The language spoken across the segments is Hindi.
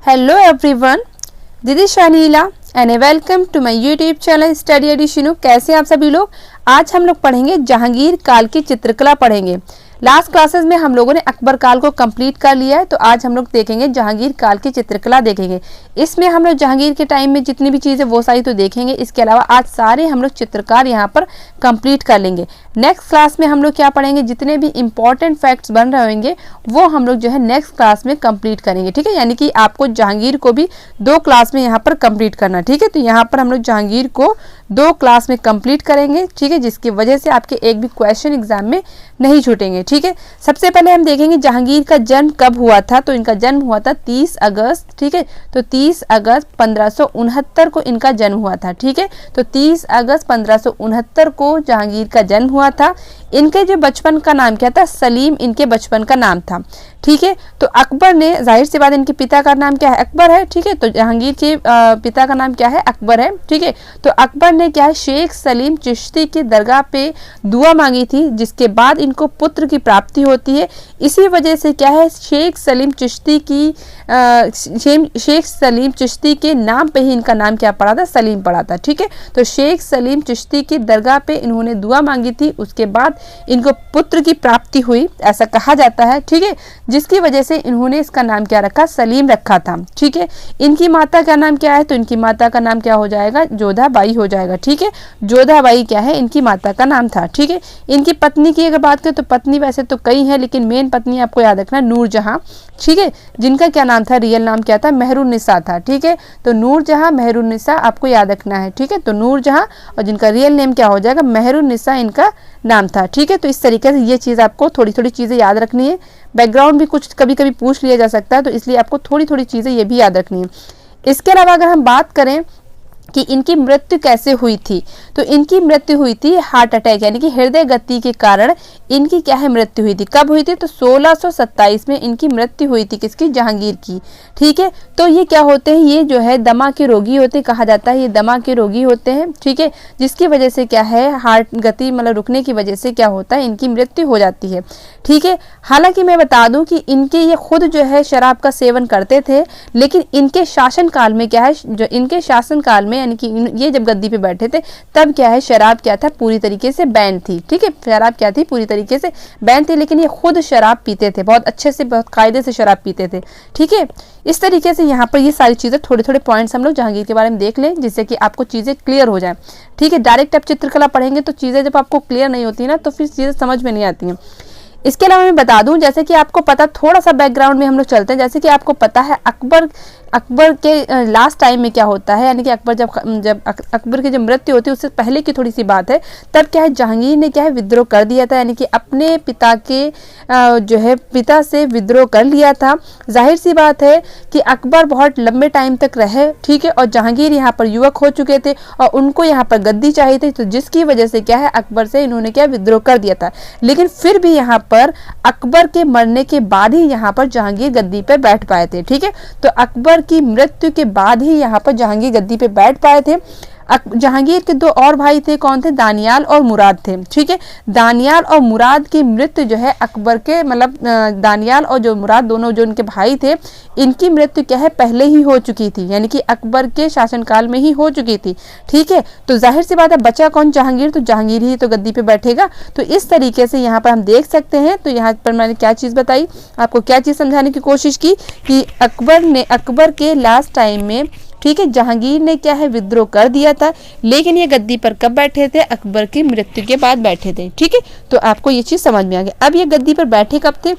Hello everyone, this is Shanila and welcome to my YouTube channel Study Edition। कैसे आप सभी लोग। आज हम लोग पढ़ेंगे जहांगीर काल की चित्रकला पढ़ेंगे। लास्ट क्लासेस में हम लोगों ने अकबर काल को कंप्लीट कर लिया है, तो आज हम लोग देखेंगे जहांगीर काल की चित्रकला देखेंगे। इसमें हम लोग जहांगीर के टाइम में जितनी भी चीज़ें वो सारी तो देखेंगे, इसके अलावा आज सारे हम लोग चित्रकार यहाँ पर कंप्लीट कर लेंगे। नेक्स्ट क्लास में हम लोग क्या पढ़ेंगे, जितने भी इंपॉर्टेंट फैक्ट्स बन रहे होंगे वो हम लोग जो है नेक्स्ट क्लास में कंप्लीट करेंगे। ठीक है, यानी कि आपको जहांगीर को भी 2 क्लास में यहाँ पर कंप्लीट करना। ठीक है, तो यहाँ पर हम लोग जहांगीर को 2 क्लास में कंप्लीट करेंगे। ठीक है, जिसकी वजह से आपके एक भी क्वेश्चन एग्जाम में नहीं छूटेंगे। ठीक है, सबसे पहले हम देखेंगे जहांगीर का जन्म कब हुआ था। तो इनका जन्म हुआ था 30 अगस्त। ठीक है, तो 30 अगस्त 1569 को इनका जन्म हुआ था। ठीक है, तो 30 अगस्त 1569 को जहांगीर का जन्म हुआ था। इनके जो बचपन का नाम क्या था, सलीम इनके बचपन का नाम था। ठीक है, तो अकबर ने, जाहिर सी बात इनके पिता का नाम क्या है, अकबर है। ठीक है, तो जहांगीर के पिता का नाम क्या है, अकबर है। ठीक है, तो अकबर ने क्या है, शेख सलीम चिश्ती की दरगाह पे दुआ मांगी थी, जिसके बाद इनको पुत्र की प्राप्ति होती है। इसी वजह से क्या है, शेख सलीम चिश्ती के नाम पे ही इनका नाम क्या पड़ा था, सलीम पड़ा था। ठीक है, तो शेख सलीम चिश्ती की दरगाह पे इन्होंने दुआ मांगी थी, उसके बाद इनको पुत्र की प्राप्ति हुई, ऐसा कहा जाता है। ठीक है, जिसकी वजह से इन्होंने इसका नाम क्या रखा, सलीम रखा था। ठीक है, इनकी माता का नाम क्या है, तो इनकी माता का नाम क्या हो जाएगा, जोधाबाई हो जाएगा। ठीक है, जोधाबाई क्या है, इनकी माता का नाम था। ठीक है, इनकी पत्नी की अगर बात करें तो पत्नी वैसे तो कई है, लेकिन मेन पत्नी आपको याद रखना नूरजहां। ठीक है, जिनका क्या नाम था, रियल नाम क्या था, मेहरुन्निसा था। ठीक है, तो नूरजहां मेहरुन्निसा आपको याद रखना है। ठीक है, तो नूरजहां और जिनका रियल नेम क्या हो जाएगा, मेहरुन्निसा इनका नाम था। ठीक है, तो इस तरीके से ये चीज़ आपको थोड़ी थोड़ी चीज़ें याद रखनी है। बैकग्राउंड भी कुछ कभी कभी पूछ लिया जा सकता है, तो इसलिए आपको थोड़ी थोड़ी चीज़ें ये भी याद रखनी है। इसके अलावा अगर हम बात करें कि इनकी मृत्यु कैसे हुई थी, तो इनकी मृत्यु हुई थी हार्ट अटैक यानी कि हृदय गति के कारण इनकी क्या है, मृत्यु हुई थी। कब हुई थी, तो 1627 में इनकी मृत्यु हुई थी, किसकी, जहांगीर की। ठीक है, तो ये क्या होते हैं, ये जो है दमा के रोगी होते, कहा जाता है ये दमा के रोगी होते हैं। ठीक है, जिसकी वजह से क्या है, हार्ट गति मतलब रुकने की वजह से क्या होता है, इनकी मृत्यु हो जाती है। ठीक है, हालांकि मैं बता दूं कि इनके ये खुद जो है शराब का सेवन करते थे, लेकिन इनके शासन काल में क्या है, जो इनके शासन काल में यानी कि ये जब गद्दी पे बैठे थे तब क्या है, शराब क्या था, पूरी तरीके से बैन थी। ठीक है, शराब क्या थी, पूरी तरीके से बैन थी, लेकिन ये खुद शराब पीते थे, बहुत अच्छे से, बहुत कायदे से शराब पीते थे। ठीक है, इस तरीके से यहाँ पर ये सारी चीज़ें थोड़े थोड़े पॉइंट्स हम लोग जहांगीर के बारे में देख लें, जिससे कि आपको चीज़ें क्लियर हो जाए। ठीक है, डायरेक्ट आप चित्रकला पढ़ेंगे तो चीज़ें जब आपको क्लियर नहीं होती ना, तो फिर चीज़ें समझ में नहीं आती हैं। इसके अलावा मैं बता दूं, जैसे कि आपको पता, थोड़ा सा बैकग्राउंड में हम लोग चलते हैं। जैसे कि आपको पता है अकबर के लास्ट टाइम में क्या होता है, यानी कि अकबर जब अकबर की जब मृत्यु होती है उससे पहले की थोड़ी सी बात है, तब क्या है, जहांगीर ने क्या है, विद्रोह कर दिया था, यानी कि अपने पिता के जो है पिता से विद्रोह कर लिया था। जाहिर सी बात है कि अकबर बहुत लंबे टाइम तक रहे। ठीक है, और जहांगीर यहाँ पर युवक हो चुके थे और उनको यहाँ पर गद्दी चाहिए थी, तो जिसकी वजह से क्या है, अकबर से इन्होंने क्या विद्रोह कर दिया था। लेकिन फिर भी यहाँ पर अकबर के मरने के बाद ही यहाँ पर जहांगीर गद्दी पे बैठ पाए थे। ठीक है, तो अकबर की मृत्यु के बाद ही यहाँ पर जहांगीर गद्दी पे बैठ पाए थे। जहांगीर के 2 और भाई थे, कौन थे, दानियाल और मुराद थे। ठीक है, दानियाल और मुराद की मृत्यु जो है अकबर के, मतलब दानियाल और जो मुराद दोनों जो उनके भाई थे, इनकी मृत्यु क्या है, पहले ही हो चुकी थी, यानी कि अकबर के शासनकाल में ही हो चुकी थी। ठीक है, तो जाहिर सी बात है बचा कौन, जहांगीर, तो जहांगीर ही तो गद्दी पे बैठेगा। तो इस तरीके से यहाँ पर हम देख सकते हैं। तो यहाँ पर मैंने क्या चीज़ बताई आपको, क्या चीज़ समझाने की कोशिश की कि अकबर के लास्ट टाइम में, ठीक है, जहांगीर ने क्या है, विद्रोह कर दिया था, लेकिन ये गद्दी पर कब बैठे थे, अकबर की मृत्यु के बाद बैठे थे। ठीक है, तो आपको ये चीज़ समझ में आ गई। अब ये गद्दी पर बैठे कब थे,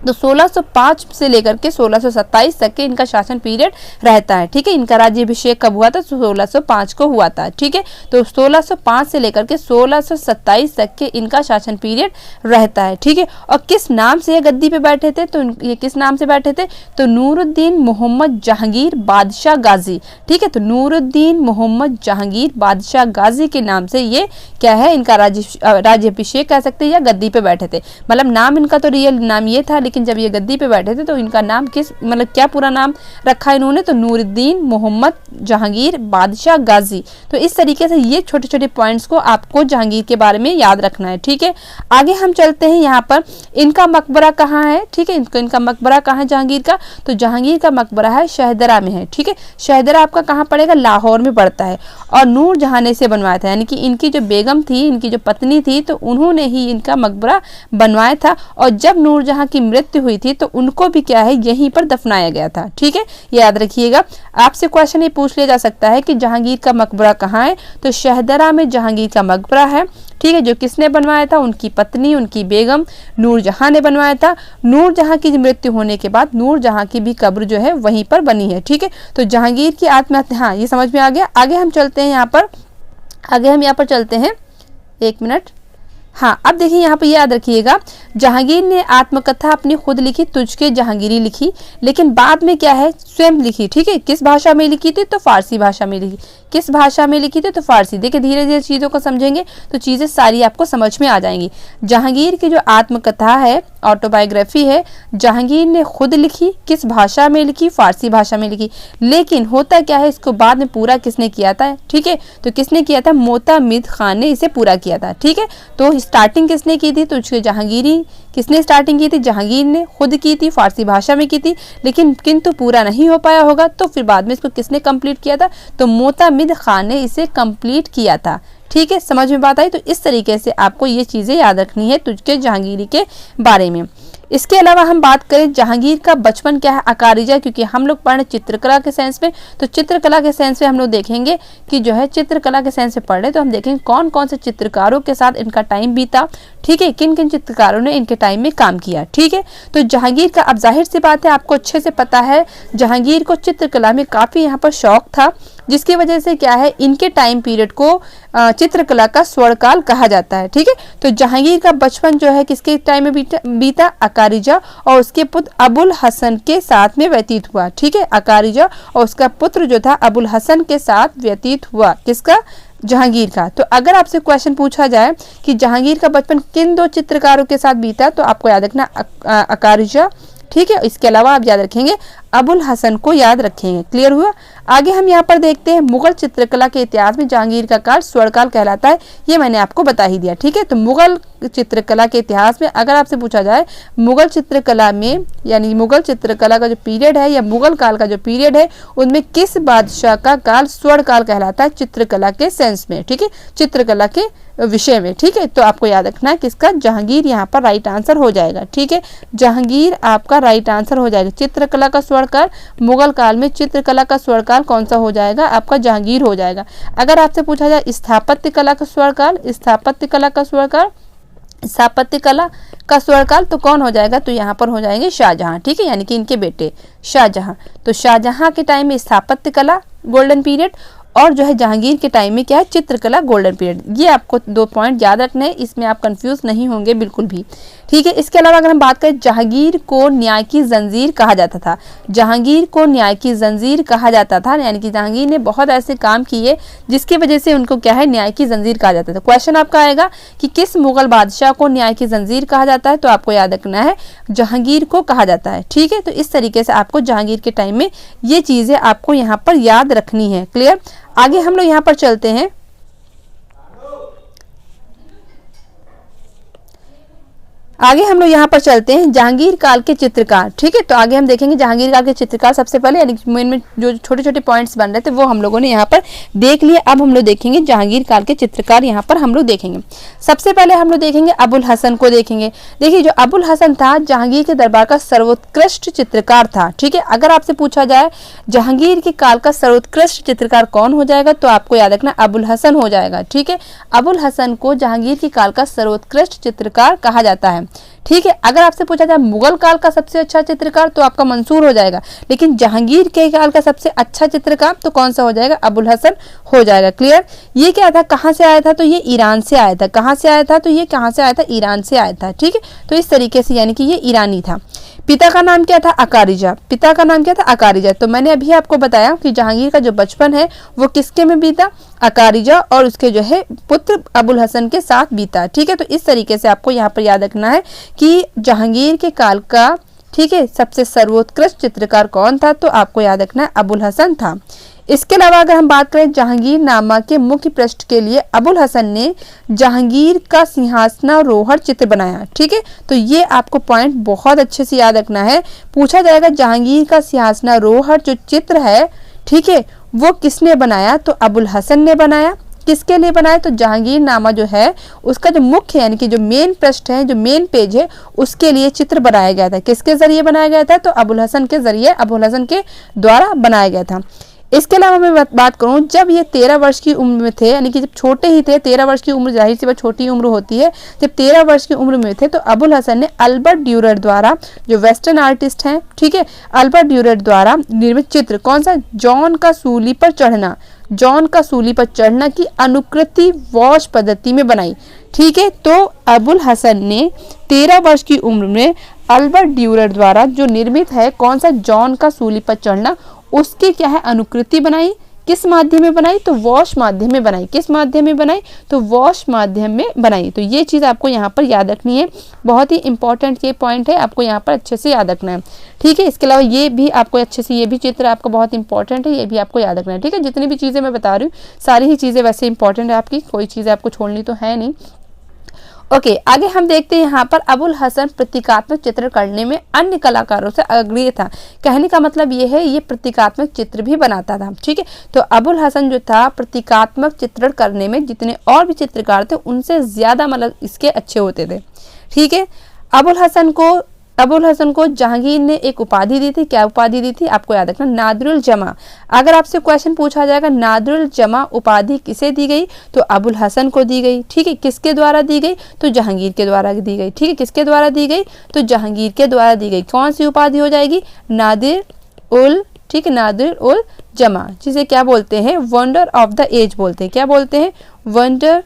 तो 1605 से लेकर के 1627 तक के इनका शासन पीरियड रहता है। ठीक है, इनका राज्याभिषेक कब हुआ था, 1605 को हुआ था। ठीक है, तो 1605 से लेकर के 1627 तक के इनका शासन पीरियड रहता है। ठीक है, और किस नाम से ये गद्दी पे बैठे थे, तो ये किस नाम से बैठे थे, तो नूरुद्दीन मोहम्मद जहांगीर बादशाह गाजी। ठीक है, तो नूरुद्दीन मोहम्मद जहांगीर बादशाह गाजी के नाम से ये क्या है, इनका राज्याभिषेक कह सकते हैं या गद्दी पे बैठे थे। मतलब नाम इनका तो रियल नाम ये था, लेकिन जब ये गद्दी पे बैठे थे तो इनका नाम किस मतलब क्या पूरा नाम रखा इन्होंने, तो नूरुद्दीन मोहम्मद जहांगीर बादशाह गाजी। तो इस तरीके से ये छोटे छोटे पॉइंट्स को आपको जहांगीर के बारे में याद रखना है। ठीक है, आगे हम चलते हैं। यहाँ पर इनका मकबरा कहाँ है, ठीक है, इनका मकबरा कहाँ है जहांगीर का, तो जहांगीर का मकबरा है शाहदरा में है। ठीक है, शाहदरा आपका कहाँ पड़ेगा, लाहौर में पड़ता है। और नूरजहां ने इसे बनवाया था, यानी कि इनकी जो बेगम थी, इनकी जो पत्नी थी, तो उन्होंने ही इनका मकबरा बनवाया था। और जब नूरजहां की मृत्यु हुई थी तो उनको भी क्या है यहीं पर दफनाया गया था। ठीक है, याद रखिएगा। आपसे क्वेश्चन ये पूछ लिया जा सकता है कि जहांगीर का मकबरा कहाँ है, तो शाहदरा में जहांगीर का मकबरा है। ठीक है, जो किसने बनवाया था, उनकी पत्नी, उनकी बेगम नूरजहां ने बनवाया था। नूरजहां की मृत्यु होने के बाद नूरजहां की भी कब्र जो है वहीं पर बनी है। ठीक है, तो जहांगीर की आत्महत्या, हाँ ये समझ में आ गया। आगे हम चलते हैं यहाँ पर, आगे हम यहाँ पर चलते हैं, एक मिनट। हाँ, अब देखिए यहाँ पर याद रखिएगा, जहांगीर ने आत्मकथा अपनी खुद लिखी, तुझके जहांगीरी लिखी, लेकिन बाद में क्या है स्वयं लिखी। ठीक है, किस भाषा में लिखी थी, तो फारसी भाषा में लिखी। किस भाषा में लिखी थी, तो फारसी। देखिए धीरे धीरे चीज़ों को समझेंगे तो चीज़ें सारी आपको समझ में आ जाएंगी। जहांगीर की जो आत्मकथा है, ऑटोबायोग्राफी है, जहांगीर ने खुद लिखी। किस भाषा में लिखी, फारसी भाषा में लिखी। लेकिन होता क्या है, इसको बाद में पूरा किसने किया था, ठीक है, तो किसने किया था, मोतामिद खान ने इसे पूरा किया था। ठीक है, तो स्टार्टिंग किसने की थी, तो उसके जहांगीरी किसने स्टार्टिंग की थी, जहांगीर ने खुद की थी, फारसी भाषा में की थी, लेकिन किंतु पूरा नहीं हो पाया होगा, तो फिर बाद में इसको किसने कंप्लीट किया था, तो मोतामिद खान ने इसे कंप्लीट किया था। ठीक है, समझ में बात आई। तो इस तरीके से आपको ये चीजें याद रखनी है तुझके जहांगीरी के बारे में। इसके अलावा हम बात करें जहांगीर का बचपन क्या है, अकारिजा, क्योंकि हम लोग पढ़ रहे चित्रकला के साइंस में, तो चित्रकला के साइंस में हम लोग देखेंगे कि जो है चित्रकला के साइंस में पढ़ रहे तो हम देखेंगे कौन कौन से चित्रकारों के साथ इनका टाइम बीता। ठीक है, किन किन चित्रकारों ने इनके टाइम में काम किया। ठीक है, तो जहांगीर का, अब जाहिर सी बात है आपको अच्छे से पता है जहांगीर को चित्रकला में काफ़ी यहाँ पर शौक था, जिसकी वजह से क्या है इनके टाइम पीरियड को चित्रकला का स्वर्णकाल कहा जाता है। ठीक है, तो जहांगीर का बचपन जो है किसके टाइम में बीता, अकारिजा और उसके पुत्र अबुल हसन के साथ में व्यतीत हुआ। ठीक है, अकारिजा और उसका पुत्र जो था अबुल हसन के साथ व्यतीत हुआ, किसका, जहांगीर का। तो अगर आपसे क्वेश्चन पूछा जाए कि जहांगीर का बचपन किन दो चित्रकारों के साथ बीता, तो आपको याद रखना अकारिजा। ठीक है, इसके अलावा आप याद रखेंगे अबुल हसन को याद रखेंगे। क्लियर हुआ। आगे हम यहाँ पर देखते हैं मुगल चित्रकला के इतिहास में जहांगीर का काल स्वर्णकाल कहलाता है, ये मैंने आपको बता ही दिया। ठीक है, तो मुगल चित्रकला के इतिहास में अगर आपसे पूछा जाए मुगल चित्रकला में, यानी मुगल चित्रकला का जो पीरियड है या मुगल काल का जो पीरियड है, उनमें किस बादशाह का काल स्वर्णकाल कहलाता है चित्रकला के सेंस में। ठीक है, चित्रकला के विषय में। ठीक है, तो आपको याद रखना है किसका, जहांगीर यहाँ पर राइट आंसर हो जाएगा। ठीक है, जहांगीर आपका राइट आंसर हो जाएगा। चित्रकला का स्वर्णकाल, मुगल काल में चित्रकला का स्वर्णकाल कौन सा हो जाएगा, आपका जहांगीर हो जाएगा। अगर आपसे पूछा जाए स्थापत्य कला का स्वर्णकाल, स्थापत्य कला का स्वर्णकाल, स्थापत्य कला का स्वर्णकाल तो कौन हो जाएगा, तो यहाँ पर हो जाएंगे शाहजहां। ठीक है, यानी कि इनके बेटे शाहजहां। तो शाहजहां के टाइम में स्थापत्य कला गोल्डन पीरियड, और जो है जहांगीर के टाइम में क्या है, चित्रकला गोल्डन पीरियड। ये आपको 2 पॉइंट याद रखने हैं, इसमें आप कंफ्यूज नहीं होंगे बिल्कुल भी। ठीक है, इसके अलावा अगर हम बात करें, जहांगीर को न्याय की जंजीर कहा जाता था। जहांगीर को न्याय की जंजीर कहा जाता था, यानी कि जहांगीर ने बहुत ऐसे काम किए जिसकी वजह से उनको क्या है, न्याय की जंजीर कहा जाता था। क्वेश्चन आपका आएगा कि किस मुगल बादशाह को न्याय की जंजीर कहा जाता है, तो आपको याद रखना है जहांगीर को कहा जाता है। ठीक है, तो इस तरीके से आपको जहांगीर के टाइम में ये चीजें आपको यहाँ पर याद रखनी है। क्लियर। आगे हम लोग यहाँ पर चलते हैं। आगे हम लोग यहाँ पर चलते हैं जहांगीर काल के चित्रकार। ठीक है, तो आगे हम देखेंगे जहांगीर काल के चित्रकार। सबसे पहले यानी में जो छोटे छोटे पॉइंट्स बन रहे थे वो हम लोगों ने यहाँ पर देख लिए। अब हम लोग देखेंगे जहांगीर काल के चित्रकार, यहाँ पर हम लोग देखेंगे। सबसे पहले हम लोग देखेंगे अबुल हसन को देखेंगे। देखिए जो अबुल हसन था जहांगीर के दरबार का सर्वोत्कृष्ट चित्रकार था। ठीक है, अगर आपसे पूछा जाए जहांगीर के काल का सर्वोत्कृष्ट चित्रकार कौन हो जाएगा, तो आपको याद रखना अबुल हसन हो जाएगा। ठीक है, अबुल हसन को जहांगीर के काल का सर्वोत्कृष्ट चित्रकार कहा जाता है। ठीक है, अगर आपसे पूछा जाए मुगल काल का सबसे अच्छा चित्रकार, तो आपका मंसूर हो जाएगा, लेकिन जहांगीर के काल का सबसे अच्छा चित्रकार तो कौन सा हो जाएगा, अबुल हसन हो जाएगा। क्लियर। ये क्या था, कहाँ से आया था, तो ये ईरान से आया था। कहाँ से आया था, तो ये कहाँ से आया था, ईरान से आया था। ठीक है, तो इस तरीके से यानी कि ये ईरानी था। पिता का नाम क्या था? अकारिजा। पिता का नाम क्या था? अकारिजा। तो मैंने अभी आपको बताया कि जहांगीर का जो बचपन है वो किसके में बीता? अकारिजा और उसके जो है पुत्र अबुल हसन के साथ बीता। ठीक है, तो इस तरीके से आपको यहाँ पर याद रखना है कि जहांगीर के काल का, ठीक है, सबसे सर्वोत्कृष्ट चित्रकार कौन था? तो आपको याद रखना है अबुल हसन था। इसके अलावा अगर हम बात करें जहांगीरनामा के मुख्य पृष्ठ के लिए, अबुल हसन ने जहांगीर का सिंहासनारोहण चित्र बनाया। ठीक है, तो ये आपको पॉइंट बहुत अच्छे से याद रखना है। पूछा जाएगा जहांगीर का सिंहासनारोहण जो चित्र है, ठीक है, वो किसने बनाया? तो अबुल हसन ने बनाया। किसके लिए बनाया? तो जहांगीरनामा जो है उसका जो मुख्य यानी कि जो मेन पृष्ठ है, जो मेन पेज है, उसके लिए चित्र बनाया गया था। किसके जरिए बनाया गया था? तो अबुल हसन के जरिए, अबुल हसन के द्वारा बनाया गया था। इसके अलावा मैं बात करूं, जब ये 13 वर्ष की उम्र में थे, यानी कि जब छोटे ही थे, 13 वर्ष की उम्र जाहिर सी बात छोटी उम्र होती है, जब 13 वर्ष की उम्र में थे तो अबुल हसन ने अल्बर्ट ड्यूरर द्वारा, जो वेस्टर्न आर्टिस्ट हैं, ठीक है, अल्बर्ट ड्यूरर द्वारा निर्मित चित्र कौन सा? जॉन का सूली पर चढ़ना। जॉन का सूली पर चढ़ना की अनुकृति वॉश पद्धति में बनाई। ठीक है, तो अबुल हसन ने 13 वर्ष की उम्र में अल्बर्ट ड्यूरर द्वारा जो निर्मित है कौन सा? जॉन का सूली पर चढ़ना, उसकी क्या है? अनुकृति बनाई। किस माध्यम में बनाई? तो वॉश माध्यम में बनाई। किस माध्यम में बनाई? तो वॉश माध्यम में बनाई। तो ये चीज़ आपको यहाँ पर याद रखनी है, बहुत ही इंपॉर्टेंट ये पॉइंट है, आपको यहाँ पर अच्छे से याद रखना है। ठीक है, इसके अलावा ये भी आपको अच्छे से, ये भी चित्र आपको बहुत इंपॉर्टेंट है, ये भी आपको याद रखना है। ठीक है, जितनी भी चीज़ें मैं बता रही हूँ सारी ही चीज़ें वैसे इंपॉर्टेंट है आपकी, कोई चीज़ें आपको छोड़नी तो है नहीं। ओके, आगे हम देखते हैं यहाँ पर अबुल हसन प्रतीकात्मक चित्र करने में अन्य कलाकारों से अग्रणी था। कहने का मतलब ये है, ये प्रतीकात्मक चित्र भी बनाता था। ठीक है, तो अबुल हसन जो था प्रतीकात्मक चित्रण करने में जितने और भी चित्रकार थे उनसे ज्यादा मतलब इसके अच्छे होते थे। ठीक है, अबुल हसन को जहांगीर ने एक उपाधि दी थी। क्या उपाधि दी थी? आपको याद रखना, नादिरुल जमा। अगर आपसे क्वेश्चन पूछा जाएगा नादिरुल जमा उपाधि किसे दी गई? तो अबुल हसन को दी गई। ठीक है, किसके द्वारा दी गई? तो जहांगीर के द्वारा दी गई। ठीक है, किसके द्वारा दी गई? तो जहांगीर के द्वारा दी गई। कौन सी उपाधि हो जाएगी? नादिर उल, ठीक है, नादिर उल जमा, जिसे क्या बोलते हैं? वंडर ऑफ द एज बोलते हैं। क्या बोलते हैं? वंडर,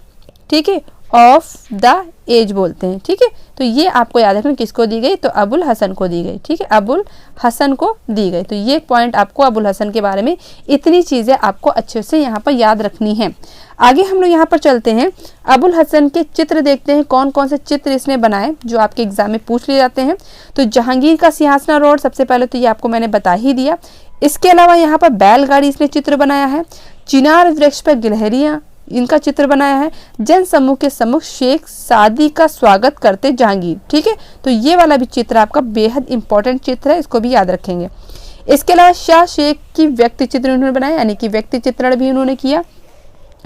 ठीक है, ऑफ द एज बोलते हैं। ठीक है, तो ये आपको याद रखना किसको दी गई? तो अबुल हसन को दी गई। ठीक है, अबुल हसन को दी गई। तो ये पॉइंट आपको अबुल हसन के बारे में इतनी चीजें आपको अच्छे से यहाँ पर याद रखनी है। आगे हम लोग यहाँ पर चलते हैं, अबुल हसन के चित्र देखते हैं, कौन कौन से चित्र इसने बनाए जो आपके एग्जाम में पूछ लिए जाते हैं। तो जहांगीर का सिंहासनारोहण सबसे पहले तो ये आपको मैंने बता ही दिया। इसके अलावा यहाँ पर बैलगाड़ी इसने चित्र बनाया है। चिनार वृक्ष पर गिलहरियां, इनका चित्र बनाया है। जन समूह के सम्मुख शेख सादी का स्वागत करते जहांगीर। ठीक है, तो ये वाला भी चित्र आपका बेहद इंपॉर्टेंट चित्र है, इसको भी याद रखेंगे। इसके अलावा शाह शेख की व्यक्ति चित्र उन्होंने बनाया, यानी कि व्यक्ति चित्रण भी उन्होंने किया।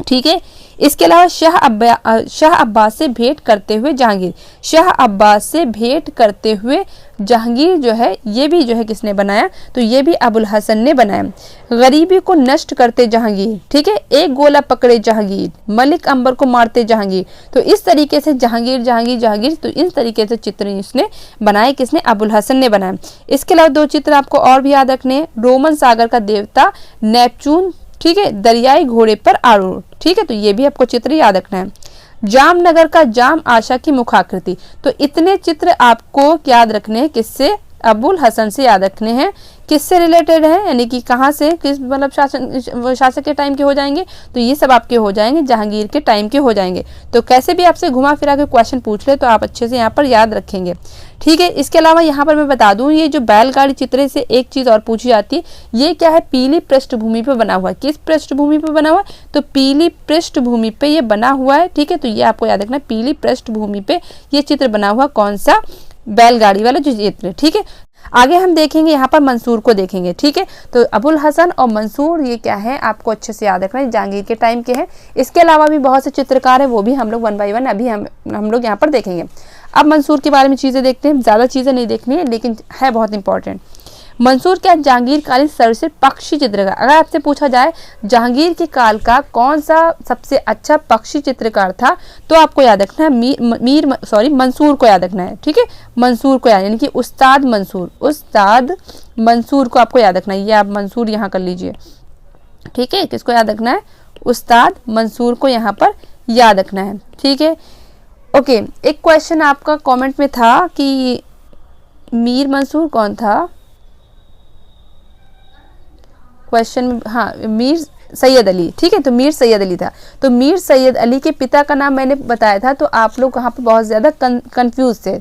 ठीक है, इसके अलावा शाह अब्बास से भेंट करते हुए जहांगीर, शाह अब्बास से भेंट करते हुए जहांगीर जो है, ये भी जो है किसने बनाया? तो ये भी अबुल हसन ने बनाया। गरीबी को नष्ट करते जहांगीर, ठीक है, एक गोला पकड़े जहांगीर, मलिक अंबर को मारते जहांगीर। तो इस तरीके से जहांगीर जहांगीर जहांगीर, तो इस तरीके से चित्र इसने बनाए, किसने? अबुल हसन ने बनाया। इसके अलावा दो चित्र आपको और भी याद रखने हैं। रोमन सागर का देवता नेपचून, ठीक है, दरियाई घोड़े पर आरूढ़। ठीक है, तो ये भी आपको चित्र याद रखना है। जामनगर का जाम आशा की मुखाकृति। तो इतने चित्र आपको याद रखने हैं, किससे? अबुल हसन से याद रखने हैं। किससे रिलेटेड है, यानी कि कहाँ से, किस मतलब शासक के टाइम के हो जाएंगे? तो ये सब आपके हो जाएंगे जहांगीर के टाइम के हो जाएंगे। तो कैसे भी आपसे घुमा फिरा के क्वेश्चन पूछ ले तो आप अच्छे से यहाँ पर याद रखेंगे। ठीक है, इसके अलावा यहाँ पर मैं बता दूं, ये जो बैलगाड़ी चित्र से एक चीज और पूछी जाती है, ये क्या है? पीली पृष्ठभूमि पे बना हुआ है। किस पृष्ठभूमि पे बना हुआ है? तो पीली पृष्ठभूमि पे ये बना हुआ है। ठीक है, तो ये आपको याद रखना, पीली पृष्ठभूमि पे ये चित्र बना हुआ, कौन सा? बैलगाड़ी वाला जो चित्र। ठीक है, आगे हम देखेंगे यहाँ पर मंसूर को देखेंगे। ठीक है, तो अबुल हसन और मंसूर ये क्या है आपको अच्छे से याद रखना है, जहांगीर के टाइम के हैं। इसके अलावा भी बहुत से चित्रकार हैं, वो भी हम लोग 1 बाय 1 अभी हम लोग यहाँ पर देखेंगे। अब मंसूर के बारे में चीज़ें देखते हैं, ज़्यादा चीज़ें नहीं देखनी है लेकिन है बहुत इंपॉर्टेंट। मंसूर क्या? जहांगीर कालीन सर्वश्रेष्ठ पक्षी चित्रकार। अगर आपसे पूछा जाए जहांगीर के काल का कौन सा सबसे अच्छा पक्षी चित्रकार था, तो आपको याद रखना है मंसूर को याद रखना है। ठीक है, मंसूर को याद, यानी कि उस्ताद मंसूर को आपको याद रखना है। ये आप मंसूर यहाँ कर लीजिए। ठीक है, किसको याद रखना है? उस्ताद मंसूर को यहाँ पर याद रखना है। ठीक है, ओके, एक क्वेश्चन आपका कमेंट में था कि मीर मंसूर कौन था क्वेश्चन, हाँ मीर सैयद अली, ठीक है, तो मीर सैयद अली था। तो मीर सैयद अली के पिता का नाम मैंने बताया था, तो आप लोग वहाँ पर बहुत ज़्यादा कंफ्यूज थे।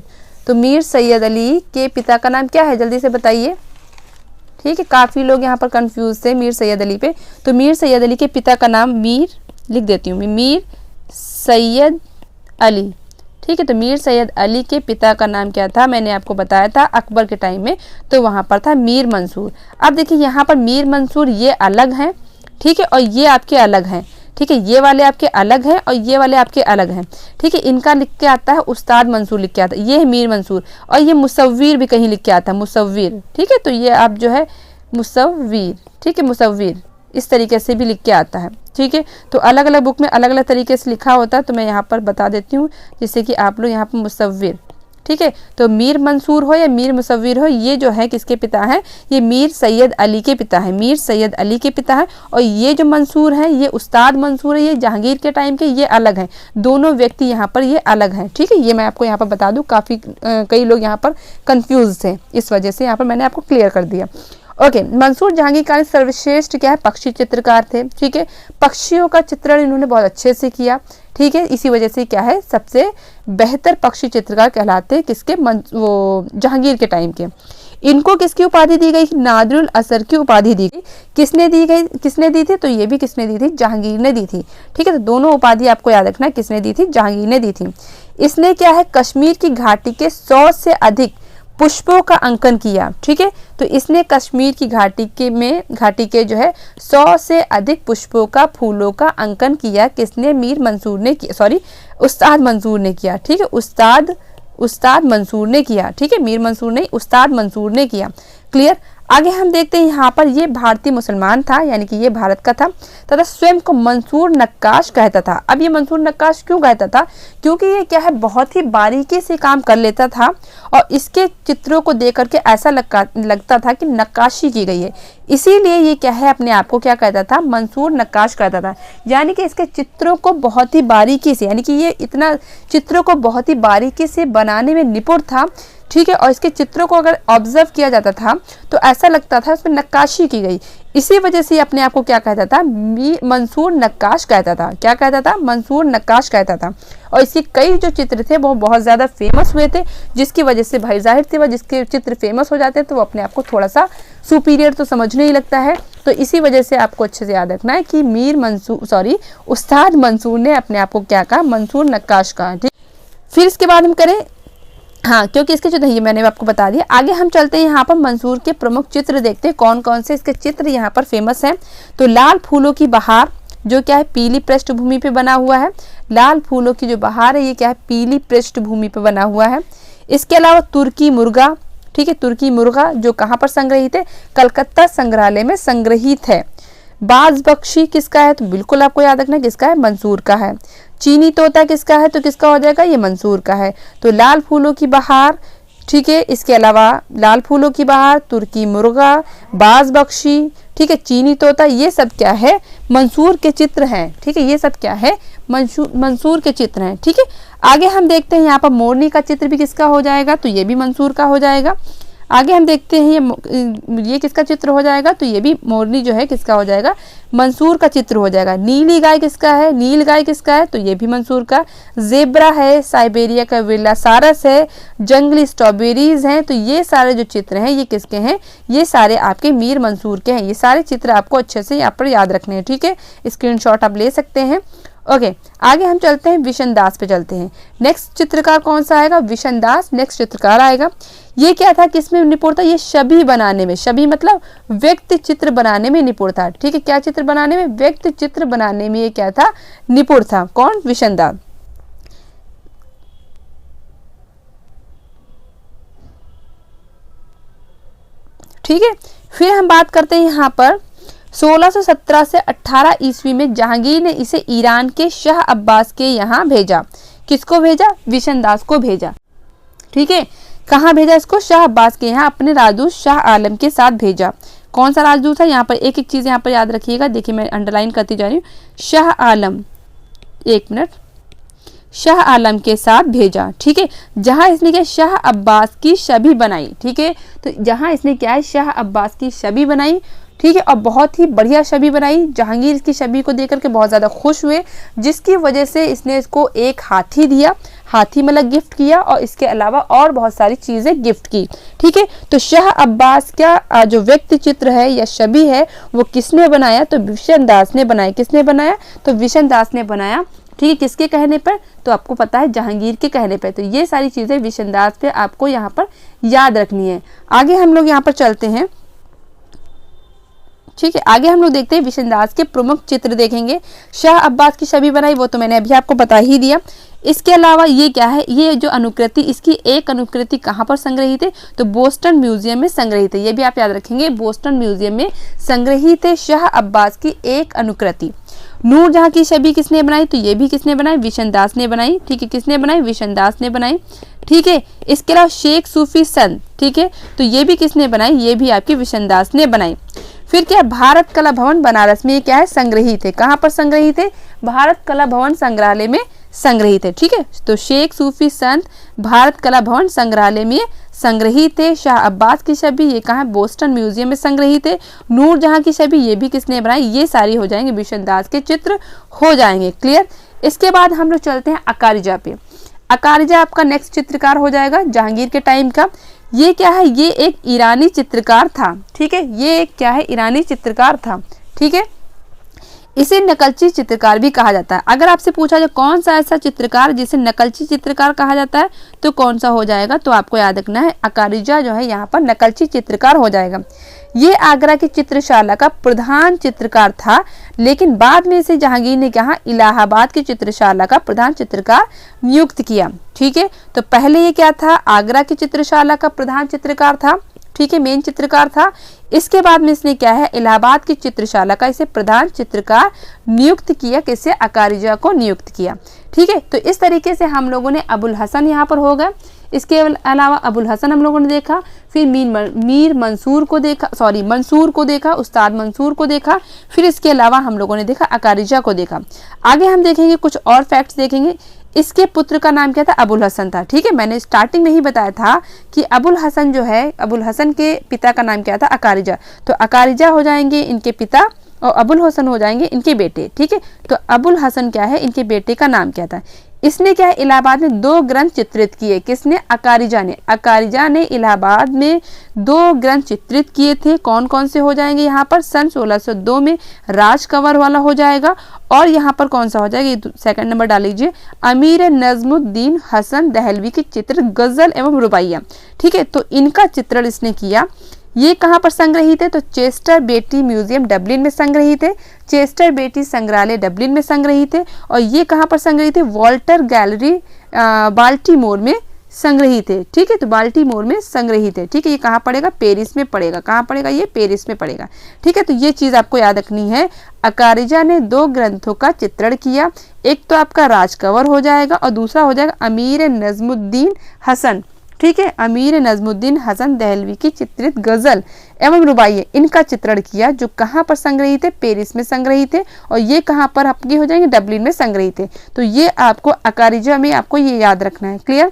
तो मीर सैयद अली के पिता का नाम क्या है, जल्दी से बताइए। ठीक है, काफ़ी लोग यहाँ पर कंफ्यूज थे मीर सैयद अली पे। तो मीर सैयद अली के पिता का नाम मीर, लिख देती हूँ, मीर सैयद अली। ठीक है, तो मीर सैयद अली के पिता का नाम क्या था, मैंने आपको बताया था अकबर के टाइम में, तो वहाँ पर था मीर मंसूर। अब देखिए यहाँ पर मीर मंसूर ये अलग हैं, ठीक है, और ये आपके अलग हैं। ठीक है, ये वाले आपके अलग हैं और ये वाले आपके अलग हैं। ठीक है, इनका लिख के आता है उस्ताद मंसूर लिख के आता है, ये है मीर मंसूर, और ये मुसव्विर भी कहीं लिख के आता है, मुसव्विर। ठीक है, तो ये आप जो है मुसव्विर, ठीक है, मुसव्विर इस तरीके से भी लिख के आता है। ठीक है, तो अलग अलग बुक में अलग अलग तरीके से लिखा होता है, तो मैं यहाँ पर बता देती हूँ जिससे कि आप लोग यहाँ पर मुसव्विर। ठीक है, तो मीर मंसूर हो या मीर मुसव्विर हो, ये जो है किसके पिता हैं, ये मीर सैयद अली के पिता है, मीर सैयद अली के पिता है। और ये जो मंसूर हैं ये उस्ताद मंसूर है, ये जहांगीर के टाइम के, ये अलग हैं, दोनों व्यक्ति यहाँ पर ये अलग हैं। ठीक है, ये मैं आपको यहाँ पर बता दूँ, काफ़ी कई लोग यहाँ पर कंफ्यूज थे, इस वजह से यहाँ पर मैंने आपको क्लियर कर दिया। ओके, मंसूर जहांगीर का सर्वश्रेष्ठ क्या है, पक्षी चित्रकार थे। ठीक है, पक्षियों का चित्रण इन्होंने बहुत अच्छे से किया। ठीक है, इसी वजह से क्या है, सबसे बेहतर पक्षी चित्रकार कहलाते हैं किसके, वो जहांगीर के टाइम के। इनको किसकी उपाधि दी गई, नादिरुल असर की उपाधि दी गई। किसने दी गई, किसने दी थी, तो ये भी किसने दी थी, जहांगीर ने दी थी। ठीक है, तो दोनों उपाधि आपको याद रखना है, किसने दी थी, जहांगीर ने दी थी। इसने क्या है, कश्मीर की घाटी के 100 से अधिक पुष्पों का अंकन किया। ठीक है, तो इसने कश्मीर की घाटी के जो है 100 से अधिक पुष्पों का, फूलों का अंकन किया। किसने, मीर मंसूर ने किया, सॉरी उस्ताद मंसूर ने किया। ठीक है, उस्ताद मंसूर ने किया। ठीक है, मीर मंसूर नहीं, उस्ताद मंसूर ने किया। क्लियर। आगे हम देखते हैं यहाँ पर, ये भारतीय मुसलमान था, यानी कि ये भारत का था, तथा स्वयं को मंसूर नक्काश कहता था। अब ये मंसूर नक्काश क्यों कहता था, क्योंकि ये क्या है, बहुत ही बारीकी से काम कर लेता था और इसके चित्रों को देख करके ऐसा लगता था कि नक्काशी की गई है, इसीलिए ये क्या है, अपने आप को क्या कहता था, मंसूर नक्काश कहता था। यानी कि इसके चित्रों को बहुत ही बारीकी से, यानी कि ये इतना चित्रों को बहुत ही बारीकी से बनाने में निपुण था। ठीक है, और इसके चित्रों को अगर ऑब्जर्व किया जाता था तो ऐसा लगता था उसमें नक्काशी की गई, इसी वजह से अपने आप को क्या कहता था, मंसूर नक्काश कहता था। क्या कहता था, मंसूर नक्काश कहता था। और इसके कई जो चित्र थे वो बहुत ज़्यादा फेमस हुए थे, जिसकी वजह से भाई जाहिर सी बात, जिसके चित्र फेमस हो जाते हैं तो वो अपने आप को थोड़ा सा सुपीरियर तो समझने ही लगता है। तो इसी वजह से आपको अच्छे से याद रखना है कि उस्ताद मंसूर ने अपने आप को क्या कहा, मंसूर नक्काश कहा। ठीक, फिर इसके बाद हम करें, हाँ, क्योंकि इसके जो ये मैंने आपको बता दिया। आगे हम चलते हैं, यहाँ पर मंसूर के प्रमुख चित्र देखते हैं कौन कौन से इसके चित्र यहाँ पर फेमस हैं। तो लाल फूलों की बहार, जो क्या है, पीली पृष्ठभूमि पे बना हुआ है। लाल फूलों की जो बहार है ये क्या है, पीली पृष्ठभूमि पे बना हुआ है। इसके अलावा तुर्की मुर्गा, ठीक है, तुर्की मुर्गा जो कहाँ पर संग्रहित है, कलकत्ता संग्रहालय में संग्रहित है। बाज बख्शी किसका है, तो बिल्कुल आपको याद रखना किसका है, मंसूर का है। चीनी तोता किसका है, तो किसका हो जाएगा, ये मंसूर का है। तो लाल फूलों की बहार, ठीक है, इसके अलावा लाल फूलों की बहार, तुर्की मुर्गा, बाज बख्शी, ठीक है, चीनी तोता, ये सब क्या है, मंसूर के चित्र हैं। ठीक है, ये सब क्या है, मंसूर के चित्र हैं। ठीक है, आगे हम देखते हैं यहाँ पर मोरनी का चित्र भी किसका हो जाएगा, तो ये भी मंसूर का हो जाएगा। आगे हम देखते हैं ये किसका चित्र हो जाएगा, तो ये भी मोरनी जो है किसका हो जाएगा, मंसूर का चित्र हो जाएगा। नीली गाय किसका है, नील गाय किसका है, तो ये भी मंसूर का। जेब्रा है, साइबेरिया का विलासारस है, जंगली स्ट्रॉबेरीज हैं, तो ये सारे जो चित्र हैं ये किसके हैं, ये सारे आपके मीर मंसूर के हैं। ये सारे चित्र आपको अच्छे से यहाँ पर याद रखने हैं। ठीक है, स्क्रीनशॉट आप ले सकते हैं। ओके, आगे हम चलते हैं, विशन दास पे चलते हैं। नेक्स्ट चित्रकार कौन सा आएगा, विशन दास नेक्स्ट चित्रकार आएगा। ये क्या था, किसमें निपुण था, ये छवि बनाने में, छवि मतलब व्यक्ति चित्र बनाने में निपुण था। ठीक है, क्या चित्र बनाने में, व्यक्ति चित्र बनाने में ये क्या था, निपुण था। कौन, विशन दास। ठीक है, फिर हम बात करते हैं यहाँ पर 1617 से 18 ईस्वी में जहांगीर ने इसे ईरान के शाह अब्बास के यहाँ भेजा। किसको भेजा, विशन दास को भेजा। ठीक है, कहाँ भेजा इसको, शाह अब्बास के यहाँ, अपने राजदूत शाह आलम के साथ भेजा। कौन सा राजदूत है, यहाँ पर एक एक चीज यहाँ पर याद रखिएगा। देखिए मैं अंडरलाइन करती जा रही हूँ, शाह आलम, एक मिनट, शाह आलम के साथ भेजा। ठीक है, जहां इसने क्या शाह अब्बास की छवि बनाई। ठीक है, तो जहां इसने क्या है शाह अब्बास की छवि बनाई। ठीक है, और बहुत ही बढ़िया छवि बनाई। जहांगीर इसकी छवि को देख करके बहुत ज़्यादा खुश हुए, जिसकी वजह से इसने इसको एक हाथी दिया, हाथी मतलब गिफ्ट किया, और इसके अलावा और बहुत सारी चीज़ें गिफ्ट की। ठीक है, तो शाह अब्बास का जो व्यक्ति चित्र है या छवि है वो किसने बनाया, तो विशन दास ने बनाया। किसने बनाया, तो विशन दास ने बनाया। ठीक है, किसके कहने पर, तो आपको पता है जहांगीर के कहने पर। तो ये सारी चीज़ें विशन दास पे आपको यहाँ पर याद रखनी है। आगे हम लोग यहाँ पर चलते हैं। ठीक है, आगे हम लोग देखते हैं विशन दास के प्रमुख चित्र देखेंगे। शाह अब्बास की छवि बनाई वो तो मैंने अभी आपको बता ही दिया। इसके अलावा ये क्या है, ये जो अनुकृति, इसकी एक अनुकृति कहाँ पर संग्रहित है, तो बोस्टन म्यूजियम में संग्रहित है। ये भी आप याद रखेंगे, बोस्टन म्यूजियम में संग्रहित है शाह अब्बास की एक अनुकृति। नूरजहां की छवि किसने बनाई, तो ये भी किसने बनाई, विशन दास ने बनाई। ठीक है, किसने बनाई, विशन दास ने बनाई। ठीक है, इसके अलावा शेख सूफी संत, ठीक है, तो ये भी किसने बनाई, ये भी आपकी विशन दास ने बनाई। फिर क्या, भारत कला भवन बनारस में क्या है, संग्रहित है। कहाँ पर संग्रहित है, भारत कला भवन संग्रहालय में संग्रहित है। ठीक है, तो शेख सूफी संत भारत कला भवन संग्रहालय में संग्रहित है। शाह अब्बास की छवि ये कहाँ है, बोस्टन म्यूजियम में संग्रहित है। नूरजहां की छवि ये भी किसने बनाई, ये सारी हो जाएंगे विशन दास के चित्र हो जाएंगे। क्लियर। इसके बाद हम लोग चलते हैं अकारिजा पे। अकारिजा आपका नेक्स्ट चित्रकार हो जाएगा जहांगीर के टाइम का। ये क्या है, ये एक ईरानी चित्रकार था। ठीक है, ये एक क्या है, ईरानी चित्रकार था। ठीक है, इसे नकलची चित्रकार भी कहा जाता है। अगर आपसे पूछा जाए कौन सा ऐसा चित्रकार जिसे नकलची चित्रकार कहा जाता है, तो कौन सा हो जाएगा, तो आपको याद रखना है अकारिजा जो है यहाँ पर नकलची चित्रकार हो जाएगा। ये आगरा की चित्रशाला का प्रधान चित्रकार था, लेकिन बाद में इसे जहांगीर ने कहा इलाहाबाद की चित्रशाला का प्रधान चित्रकार नियुक्त किया। ठीक है, तो पहले ये क्या था, आगरा की चित्रशाला का प्रधान चित्रकार था। ठीक है, मेन चित्रकार था। इसके बाद में इसने क्या है, इलाहाबाद की चित्रशाला का इसे प्रधान चित्रकार नियुक्त किया। किससे, अकारिजा को नियुक्त किया। ठीक है, तो इस तरीके से हम लोगों ने अबुल हसन यहाँ पर हो गए। इसके अलावा अबुल हसन हम लोगों ने देखा, फिर मीर मंसूर को देखा, मंसूर को देखा, उस्ताद मंसूर को देखा, फिर इसके अलावा हम लोगों ने देखा अकारिजा को देखा। आगे हम देखेंगे कुछ और फैक्ट्स देखेंगे। इसके पुत्र का नाम क्या था, अबुल हसन था। ठीक है, मैंने स्टार्टिंग में ही बताया था कि अबुल हसन जो है, अबुल हसन के पिता का नाम क्या था, अकारिजा। तो अकारिजा हो जाएंगे इनके पिता और अबुल हसन हो जाएंगे इनके बेटे। ठीक है, तो अबुल हसन क्या है, इनके बेटे का नाम क्या था। इसने क्या है, इलाहाबाद में 2 ग्रंथ चित्रित किए। किसने, अकारिजा ने। अकारिजा ने इलाहाबाद में 2 ग्रंथ चित्रित किए थे। कौन कौन से हो जाएंगे यहाँ पर, सन 1602 में राज कंवर वाला हो जाएगा, और यहाँ पर कौन सा हो जाएगा, सेकंड नंबर डाल लीजिए, अमीर नजमुद्दीन हसन दहलवी के चित्र गजल एवं रुबाइया। ठीक है, तो इनका चित्रण इसने किया। ये कहाँ पर संग्रहित है, तो चेस्टर बेटी म्यूजियम डबलिन में संग्रहित है। चेस्टर बेटी संग्रहालय डबलिन में संग्रहित है। और ये कहाँ पर संग्रहित है, वॉल्टर गैलरी बाल्टीमोर में संग्रहित है। ठीक है, तो बाल्टीमोर में संग्रहित है। ठीक है, ये कहाँ पड़ेगा, पेरिस में पड़ेगा। कहाँ पड़ेगा, ये पेरिस में पड़ेगा। ठीक है, तो ये चीज़ आपको याद रखनी है। अकारिजा ने 2 ग्रंथों का चित्रण किया। एक तो आपका राज कंवर हो जाएगा और दूसरा हो जाएगा अमीर नजमुद्दीन हसन। ठीक है, अमीर नजमुद्दीन हसन दहलवी की चित्रित गजल एवं रुबाइये, इनका चित्रण किया, जो कहाँ पर संग्रहित है, पेरिस में संग्रहित है। और ये कहाँ पर आपकी हो जाएंगे, डबलिन में संग्रहित है। तो ये आपको अकारिजा में आपको ये याद रखना है। क्लियर।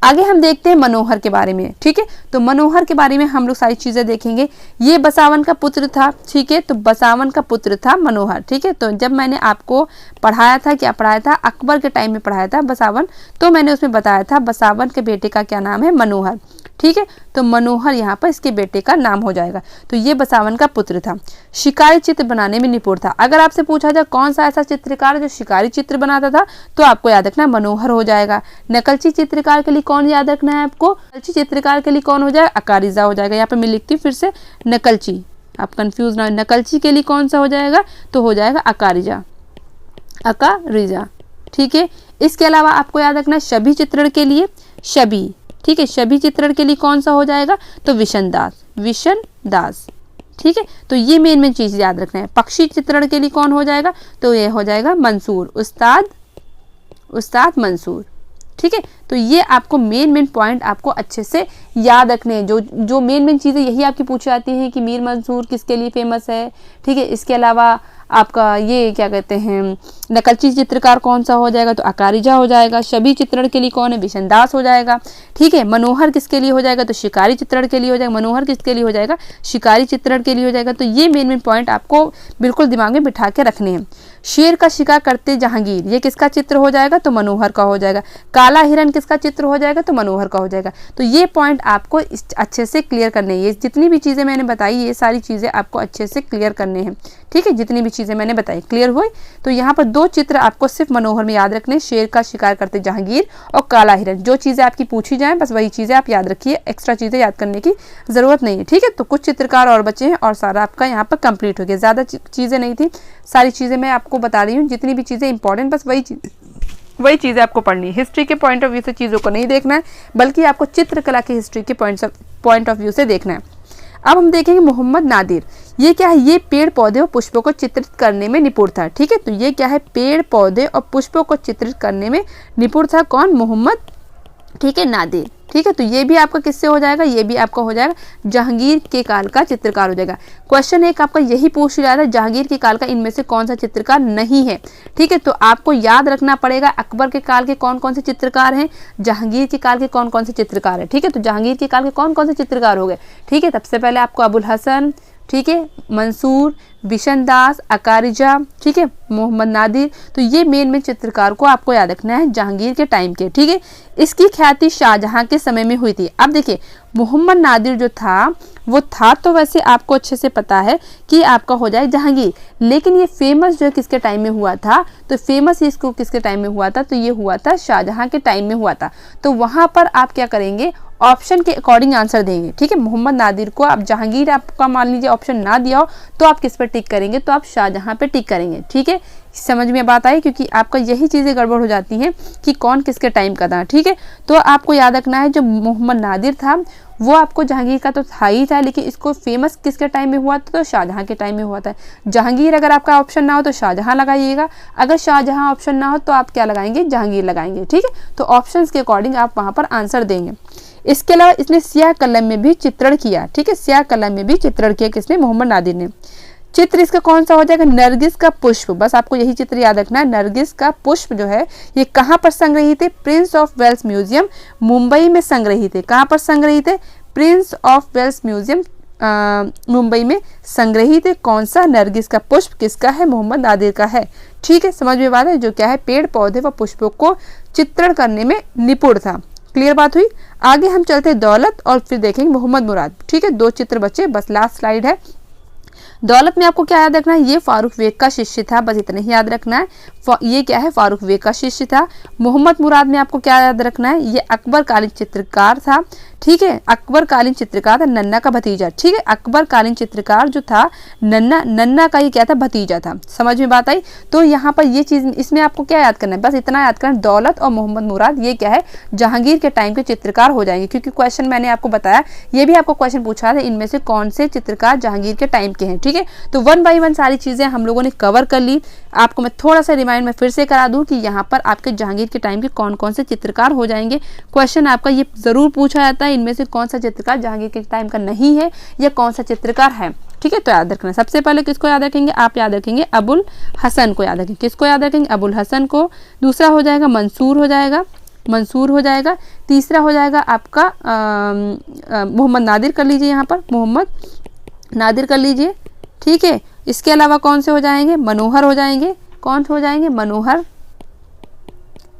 आगे हम देखते हैं मनोहर के बारे में। ठीक है, तो मनोहर के बारे में हम लोग सारी चीजें देखेंगे। ये बसावन का पुत्र था। ठीक है, तो बसावन का पुत्र था मनोहर। ठीक है, तो जब मैंने आपको पढ़ाया था, क्या पढ़ाया था, अकबर के टाइम में पढ़ाया था बसावन, तो मैंने उसमें बताया था बसावन के बेटे का क्या नाम है, मनोहर। ठीक है, तो मनोहर यहाँ पर इसके बेटे का नाम हो जाएगा। तो ये बसावन का पुत्र था। शिकारी चित्र बनाने में निपुण था। अगर आपसे पूछा जाए कौन सा ऐसा चित्रकार जो शिकारी चित्र बनाता था, तो आपको याद रखना मनोहर हो जाएगा। नकलची चित्रकार के लिए कौन याद रखना है आपको, नकलची चित्रकार के लिए कौन हो जाएगा, अकारिजा हो जाएगा। यहाँ पे मैं लिखती हूँ फिर से, नकलची, आप कंफ्यूज ना, नकलची के लिए कौन सा हो जाएगा, तो हो जाएगा अकारिजा, अकारिजा। ठीक है, इसके अलावा आपको याद रखना छवि चित्रण के लिए छवि। ठीक है, छवि चित्रण के लिए कौन सा हो जाएगा, तो विशन दास, विशन दास। ठीक है, तो ये मेन चीज याद रखना है। पक्षी चित्रण के लिए कौन हो जाएगा, तो ये हो जाएगा मंसूर, उस्ताद मंसूर। ठीक है, तो ये आपको मेन पॉइंट आपको अच्छे से याद रखने हैं। जो मेन चीज़ें यही आपकी पूछी जाती हैं कि मीर मंसूर किसके लिए फेमस है, ठीक है। इसके अलावा आपका ये क्या कहते हैं, नकलची चित्रकार कौन सा हो जाएगा, तो अकारिजा हो जाएगा। छवि चित्रण के लिए कौन है, बिशनदास हो जाएगा, ठीक है। मनोहर किसके लिए हो जाएगा, तो शिकारी चित्रण के लिए हो जाएगा। मनोहर किसके लिए हो जाएगा, शिकारी चित्रण के लिए हो जाएगा। तो ये मेन पॉइंट आपको बिल्कुल दिमाग में बिठा के रखने हैं। शेर का शिकार करते जहांगीर, ये किसका चित्र हो जाएगा, तो मनोहर का हो जाएगा। काला हिरन किसका चित्र हो जाएगा, तो मनोहर का हो जाएगा। तो ये पॉइंट आपको अच्छे से क्लियर करने हैं। ये जितनी भी चीज़ें मैंने बताई, ये सारी चीज़ें आपको अच्छे से क्लियर करने हैं, ठीक है। जितनी भी चीज़ें मैंने बताई क्लियर हुई। तो यहाँ पर 2 चित्र आपको सिर्फ मनोहर में याद रखने, शेर का शिकार करते जहांगीर और काला हिरन। जो चीज़ें आपकी पूछी जाएं बस वही चीज़ें आप याद रखिए, एक्स्ट्रा चीज़ें याद करने की ज़रूरत नहीं है, ठीक है। तो कुछ चित्रकार और बचे हैं और सारा आपका यहाँ पर कंप्लीट हो गया। ज़्यादा चीज़ें नहीं थी, सारी चीज़ें मैं आपको बता रही हूँ। जितनी भी चीज़ें इंपॉर्टेंट बस वही चीज़ें आपको पढ़नी है। हिस्ट्री के पॉइंट ऑफ व्यू से चीज़ों को नहीं देखना है, बल्कि आपको चित्रकला की हिस्ट्री के पॉइंट ऑफ व्यू से देखना है। अब हम देखेंगे मोहम्मद नादिर। ये क्या है, ये पेड़ पौधे और पुष्पों को चित्रित करने में निपुण था, ठीक है। तो ये क्या है, पेड़ पौधे और पुष्पों को चित्रित करने में निपुण था कौन, मोहम्मद, ठीक है, नादिर, ठीक है। तो ये भी आपका किससे हो जाएगा, ये भी आपका हो जाएगा जहांगीर के काल का चित्रकार हो जाएगा। क्वेश्चन एक आपका यही पूछ लिया था, जहांगीर के काल का इनमें से कौन सा चित्रकार नहीं है, ठीक है। तो आपको याद रखना पड़ेगा अकबर के काल के कौन कौन से चित्रकार हैं, जहांगीर के काल के कौन कौन से चित्रकार हैं, ठीक है। तो जहांगीर के काल के कौन कौन से चित्रकार हो गए, ठीक है। सबसे पहले आपको अबुल हसन, ठीक है, मंसूर, बिशनदास, अकारिजा, ठीक है, मोहम्मद नादिर। तो ये मेन चित्रकार को आपको याद रखना है जहांगीर के टाइम के, ठीक है। इसकी ख्याति शाहजहां के समय में हुई थी। अब देखिए मोहम्मद नादिर जो था वो था तो वैसे आपको अच्छे से पता है कि आपका हो जाए जहांगीर, लेकिन ये फेमस जो है किसके टाइम में हुआ था, तो फेमस इसको किसके टाइम में हुआ था, तो ये हुआ था शाहजहां के टाइम में हुआ था। तो वहां पर आप क्या करेंगे, ऑप्शन के अकॉर्डिंग आंसर देंगे, ठीक है। मोहम्मद नादिर को आप जहांगीर आपका मान लीजिए ऑप्शन ना दिया हो तो आप किस पर टिक करेंगे, तो आप शाहजहां पे टिक करेंगे, ठीक है। समझ में बात आई, क्योंकि आपका यही चीज़ें गड़बड़ हो जाती हैं कि कौन किसके टाइम का था, ठीक है। तो आपको याद रखना है जो मोहम्मद नादिर था वो आपको जहांगीर का तो था ही था, लेकिन इसको फेमस किसके टाइम में हुआ था, तो शाहजहां के टाइम में हुआ था। जहांगीर अगर आपका ऑप्शन ना हो तो शाहजहां लगाइएगा, अगर शाहजहां ऑप्शन ना हो तो आप क्या लगाएंगे, जहांगीर लगाएंगे, ठीक है। तो ऑप्शंस के अकॉर्डिंग आप वहां पर आंसर देंगे। इसके अलावा इसने स्याह कलम में भी चित्रण किया, ठीक है, स्याह कलम में भी चित्रण किया किसने, मोहम्मद नादिर ने। चित्र इसका कौन सा हो जाएगा, नरगिस का पुष्प। बस आपको यही चित्र याद रखना है। नरगिस का पुष्प जो है ये कहाँ पर संग्रहित है, Prince of Wales Museum Mumbai में संग्रहित है। कहाँ पर संग्रहित है, Prince of Wales Museum Mumbai में संग्रहित है। कौन सा, नरगिस का पुष्प किसका है, मोहम्मद नादिर का है, ठीक है। समझ में बात है, जो क्या है पेड़ पौधे व पुष्पों को चित्रण करने में निपुण था। क्लियर बात हुई। आगे हम चलते हैं दौलत और फिर देखेंगे मोहम्मद मुराद, ठीक है। 2 चित्र बचे, बस लास्ट स्लाइड है। दौलत में आपको क्या याद रखना है, ये फारूक बेग का शिष्य था, बस इतना ही याद रखना है। ये क्या है, फारूक बेग का शिष्य था। मोहम्मद मुराद में आपको क्या याद रखना है, ये अकबर कालीन चित्रकार था, ठीक है। अकबर कालीन चित्रकार था, नन्ना का भतीजा, ठीक है। अकबर कालीन चित्रकार जो था नन्ना का ही क्या था, भतीजा था। समझ में बात आई। तो यहाँ पर ये चीज, इसमें आपको क्या याद करना है, बस इतना याद करना, दौलत और मोहम्मद मुराद ये क्या है, जहांगीर के टाइम के चित्रकार हो जाएंगे। क्योंकि क्वेश्चन मैंने आपको बताया, ये भी आपको क्वेश्चन पूछा था इनमें से कौन से चित्रकार जहांगीर के टाइम के हैं, ठीक है। तो 1 बाय 1 सारी चीजें हम लोगों ने कवर कर ली। आपको मैं थोड़ा सा रिमाइंड में फिर से करा दूं कि यहाँ पर आपके जहांगीर के टाइम के कौन कौन से चित्रकार हो जाएंगे। क्वेश्चन आपका ये जरूर पूछा जाता है, इनमें से कौन सा चित्रकार जहांगीर के टाइम का नहीं है या कौन सा चित्रकार है, ठीक है। तो याद रखना, सबसे पहले किसको याद रखेंगे, आप याद रखेंगे अबुल हसन को याद रखेंगे। किसको याद रखेंगे, अबुल हसन को। दूसरा हो जाएगा मंसूर हो जाएगा, मंसूर हो जाएगा। तीसरा हो जाएगा आपका मोहम्मद नादिर कर लीजिए, यहाँ पर मोहम्मद नादिर कर लीजिए, ठीक है। इसके अलावा कौन से हो जाएंगे, मनोहर हो जाएंगे। कौन से हो जाएंगे, मनोहर,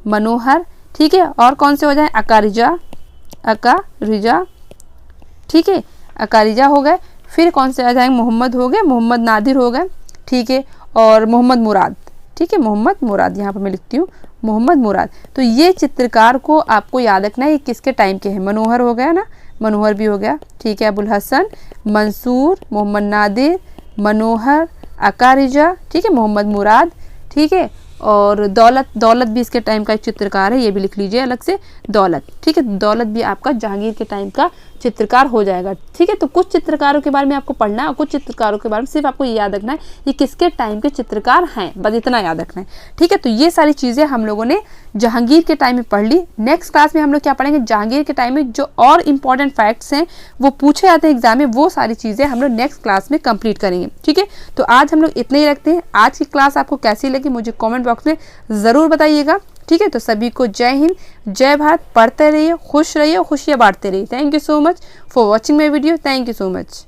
मनोहर, ठीक है। और कौन से हो जाए, अकारिजा, अकारिजा, ठीक है, अकारिजा हो गए। फिर कौन से आ जाएंगे, मोहम्मद हो गए, मोहम्मद नादिर हो गए, ठीक है। और मोहम्मद मुराद, ठीक है, मोहम्मद मुराद, यहाँ पर मैं लिखती हूँ मोहम्मद मुराद। तो ये चित्रकार को आपको याद रखना है, ये किसके टाइम के हैं। मनोहर हो गया ना, मनोहर भी हो गया, ठीक है। अबुल हसन, मंसूर, मोहम्मद नादिर, मनोहर, अकारिजा, ठीक है, मोहम्मद मुराद, ठीक है। और दौलत भी इसके टाइम का एक चित्रकार है, ये भी लिख लीजिए अलग से, दौलत, ठीक है। दौलत भी आपका जहांगीर के टाइम का चित्रकार हो जाएगा। ठीक है, तो कुछ चित्रकारों के बारे में आपको पढ़ना है और कुछ चित्रकारों के बारे में सिर्फ आपको याद रखना है ये किसके टाइम के चित्रकार हैं, बस इतना याद रखना है। ठीक है, तो ये सारी चीज़ें हम लोगों ने जहांगीर के टाइम में पढ़ ली। नेक्स्ट क्लास में हम लोग क्या पढ़ेंगे, जहांगीर के टाइम में जो और इंपॉर्टेंट फैक्ट्स हैं वो पूछे जाते हैं एग्जाम में, वो सारी चीज़ें हम लोग नेक्स्ट क्लास में कंप्लीट करेंगे। ठीक है, तो आज हम लोग इतने ही रखते हैं। आज की क्लास आपको कैसी लगी मुझे कमेंट बॉक्स में ज़रूर बताइएगा। ठीक है, तो सभी को जय हिंद, जय भारत। पढ़ते रहिए, खुश रहिए, खुशियाँ बांटते रहिए। Thank you so much for watching my video. Thank you so much.